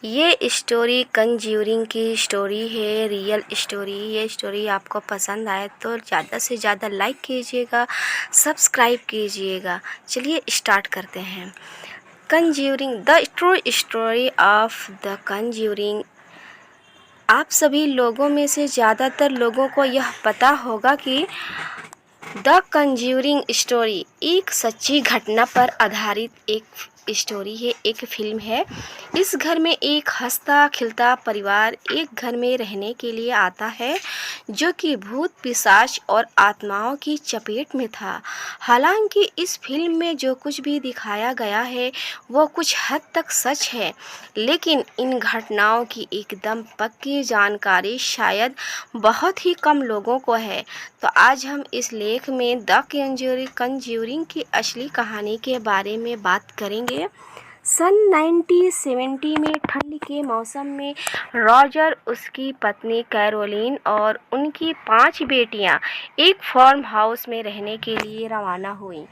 ये story conjuring की story है, रियल स्टोरी। ये स्टोरी आपको पसंद आए तो ज़्यादा से ज़्यादा लाइक कीजिएगा, सब्सक्राइब कीजिएगा। चलिए स्टार्ट करते हैं। Conjuring, the true story of the conjuring. आप सभी लोगों में से ज़्यादातर लोगों को यह पता होगा कि द कंज्यूरिंग स्टोरी एक सच्ची घटना पर आधारित एक स्टोरी है, एक फिल्म है। इस घर में एक हंसता खिलता परिवार एक घर में रहने के लिए आता है जो कि भूत पिशाच और आत्माओं की चपेट में था। हालांकि इस फिल्म में जो कुछ भी दिखाया गया है वो कुछ हद तक सच है, लेकिन इन घटनाओं की एकदम पक्की जानकारी शायद बहुत ही कम लोगों को है। तो आज हम इस लेख में द कंज्यूरिंग की असली कहानी के बारे में बात करेंगे। सन 1970 में ठंड के मौसम में रॉजर, उसकी पत्नी कैरोलीन और उनकी 5 बेटियां एक फार्म हाउस में रहने के लिए रवाना हुई,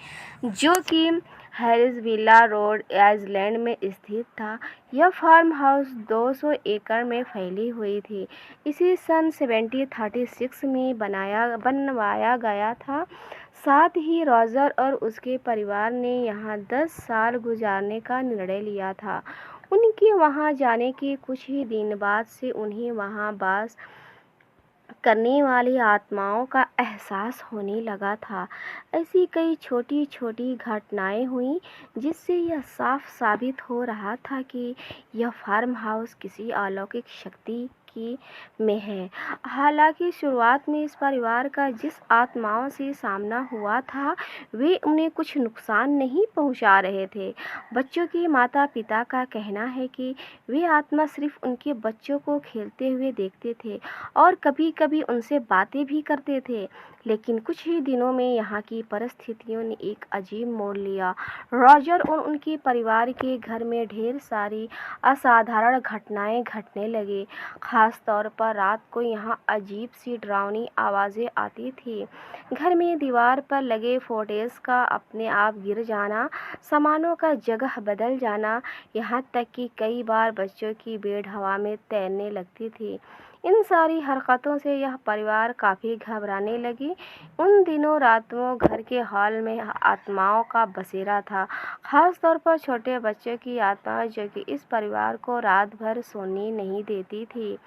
जो कि हैरिस विला रोड, आइसलैंड में स्थित था। यह फार्म हाउस 200 एकड़ में फैली हुई थी। इसे सन 1736 में बनवाया गया था। साथ ही रॉजर और उसके परिवार ने यहाँ 10 साल गुजारने का निर्णय लिया था। उनके वहाँ जाने के कुछ ही दिन बाद से उन्हें वहाँ वास करने वाली आत्माओं का एहसास होने लगा था। ऐसी कई छोटी छोटी घटनाएं हुई जिससे यह साफ साबित हो रहा था कि यह फार्म हाउस किसी अलौकिक शक्ति की में है। हालांकि शुरुआत में इस परिवार का जिस आत्माओं से सामना हुआ था वे उन्हें कुछ नुकसान नहीं पहुंचा रहे थे। बच्चों के माता पिता का कहना है कि वे आत्मा सिर्फ उनके बच्चों को खेलते हुए देखते थे और कभी कभी उनसे बातें भी करते थे। लेकिन कुछ ही दिनों में यहाँ की परिस्थितियों ने एक अजीब मोड़ लिया। रॉजर और उनके परिवार के घर में ढेर सारी असाधारण घटनाएं घटने लगी। खास तौर पर रात को यहाँ अजीब सी डरावनी आवाज़ें आती थी। घर में दीवार पर लगे फोटोज़ का अपने आप गिर जाना, सामानों का जगह बदल जाना, यहाँ तक कि कई बार बच्चों की बेड हवा में तैरने लगती थी। इन सारी हरकतों से यह परिवार काफ़ी घबराने लगी। उन दिनों रातों घर के हॉल में आत्माओं का बसेरा था, खास तौर पर छोटे बच्चों की आत्माएं जो कि इस परिवार को रात भर सोने नहीं देती थी।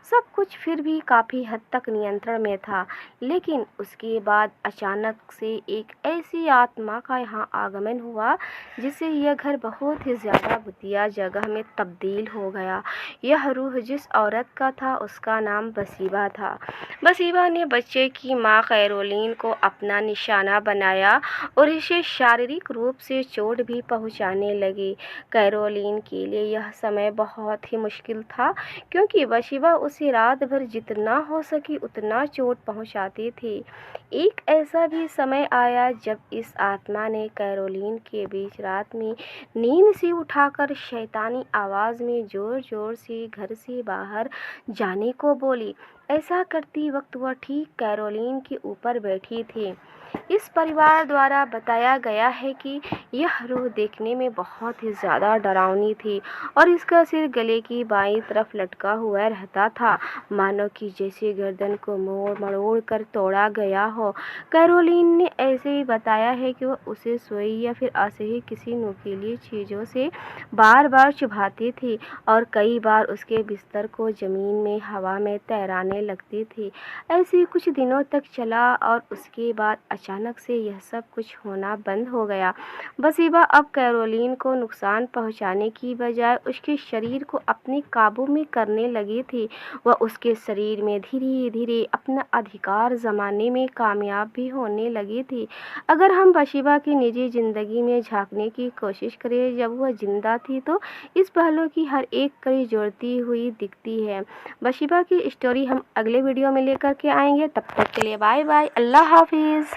सब कुछ फिर भी काफ़ी हद तक नियंत्रण में था, लेकिन उसके बाद अचानक से एक ऐसी आत्मा का यहाँ आगमन हुआ जिससे यह घर बहुत ही ज़्यादा भूतिया जगह में तब्दील हो गया। यह रूह जिस औरत का था उसका नाम बसीबा था। बसीबा ने बच्चे की मां कैरोलीन को अपना निशाना बनाया और इसे शारीरिक रूप से चोट भी पहुंचाने लगी। कैरोलीन के लिए यह समय बहुत ही मुश्किल था क्योंकि बसीबा उसे रात भर जितना हो सके उतना चोट पहुंचाती थी। एक ऐसा भी समय आया जब इस आत्मा ने कैरोलीन के बीच रात में नींद से उठाकर शैतानी आवाज़ में ज़ोर ज़ोर से घर से बाहर जाने को बोली। ऐसा करती वक्त वह ठीक कैरोलीन के ऊपर बैठी थी। इस परिवार द्वारा बताया गया है कि यह रूह देखने में बहुत ही ज़्यादा डरावनी थी और इसका सिर गले की बाईं तरफ लटका हुआ रहता था, मानो कि जैसे गर्दन को मोड़ मरोड़ कर तोड़ा गया हो। कैरोलीन ने ऐसे ही बताया है कि वह उसे सोई या फिर असही किसी नुकीली चीज़ों से बार बार चुभाती थी और कई बार उसके बिस्तर को ज़मीन में हवा में तैराने लगती थी। ऐसे कुछ दिनों तक चला और उसके बाद अचानक से यह सब कुछ होना बंद हो गया। बसीबा अब कैरोलीन को नुकसान पहुंचाने की बजाय उसके शरीर को अपने काबू में करने लगी थी। वह उसके शरीर में धीरे धीरे अपना अधिकार जमाने में कामयाब भी होने लगी थी। अगर हम बसीबा की निजी ज़िंदगी में झांकने की कोशिश करें जब वह जिंदा थी तो इस पहलू की हर एक कड़ी जोड़ती हुई दिखती है। बसीबा की स्टोरी हम अगले वीडियो में लेकर के आएंगे। तब तक के लिए बाय बाय, अल्लाह हाफिज़।